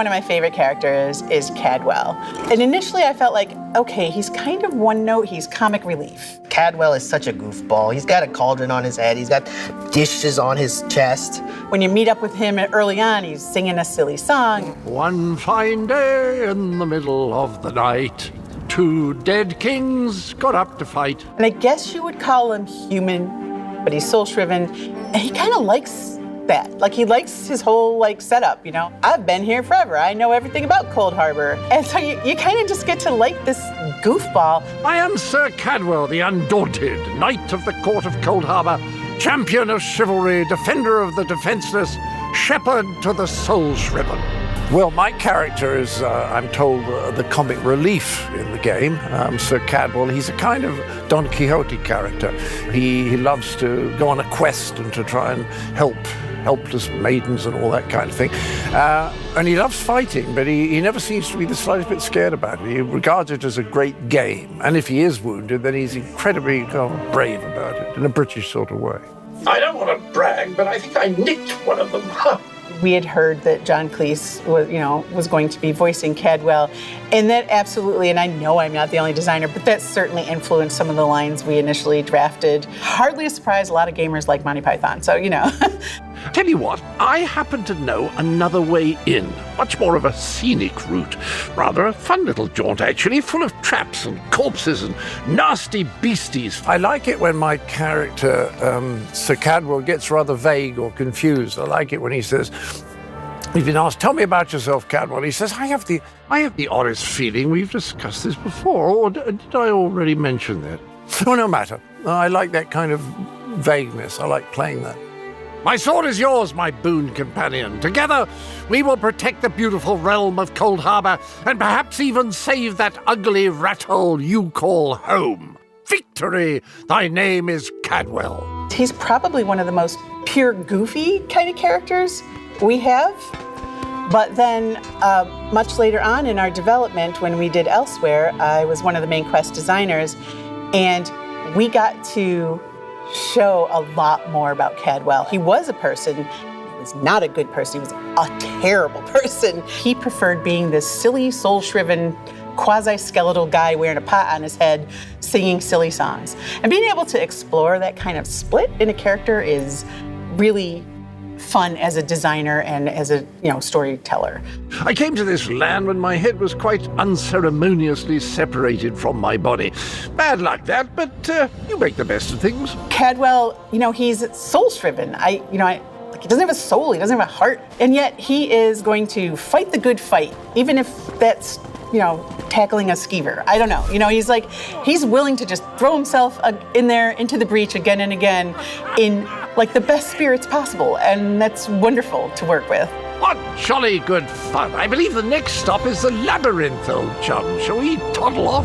one of my favorite characters is Cadwell. And initially I felt like, okay, he's kind of one note, he's comic relief. Cadwell is such a goofball. He's got a cauldron on his head. He's got dishes on his chest. When you meet up with him early on, he's singing a silly song. One fine day in the middle of the night, two dead kings got up to fight. And I guess you would call him human, but he's soul-shriven, and he kind of likes that. Like, he likes his whole, like, setup, you know? I've been here forever. I know everything about Coldharbour. And so you kind of just get to like this goofball. I am Sir Cadwell, the Undaunted, Knight of the Court of Coldharbour, champion of chivalry, defender of the defenseless, shepherd to the soul-shriven. Well, my character is, I'm told, the comic relief in the game. Sir Cadwell, he's a kind of Don Quixote character. He loves to go on a quest and to try and help helpless maidens and all that kind of thing. And he loves fighting, but he never seems to be the slightest bit scared about it. He regards it as a great game. And if he is wounded, then he's incredibly brave about it, in a British sort of way. I don't want to brag, but I think I nicked one of them. We had heard that John Cleese was going to be voicing Cadwell, and that absolutely, and I know I'm not the only designer, but that certainly influenced some of the lines we initially drafted. Hardly a surprise, a lot of gamers like Monty Python, so, you know. Tell you what, I happen to know another way in. Much more of a scenic route. Rather a fun little jaunt, actually, full of traps and corpses and nasty beasties. I like it when my character, Sir Cadwell, gets rather vague or confused. I like it when he says, he's been asked, tell me about yourself, Cadwell. He says, I have the oddest feeling we've discussed this before, or did I already mention that? Oh, no matter. I like that kind of vagueness. I like playing that. My sword is yours, my boon companion. Together, we will protect the beautiful realm of Coldharbour and perhaps even save that ugly rat hole you call home. Victory! Thy name is Cadwell. He's probably one of the most pure goofy kind of characters we have. But then, much later on in our development, when we did Elsewhere, I was one of the main quest designers, and we got to show a lot more about Cadwell. He was a person. He was not a good person. He was a terrible person. He preferred being this silly, soul-shriven, quasi-skeletal guy wearing a pot on his head, singing silly songs. And being able to explore that kind of split in a character is really fun as a designer and as a storyteller. I came to this land when my head was quite unceremoniously separated from my body. Bad luck that, but you make the best of things. Cadwell, he's soul-shriven. He doesn't have a soul, he doesn't have a heart, and yet he is going to fight the good fight, even if that's tackling a skeever. I don't know. He's willing to just throw himself in there into the breach again and again in the best spirits possible. And that's wonderful to work with. What jolly good fun. I believe the next stop is the labyrinth, old chum. Shall we toddle off?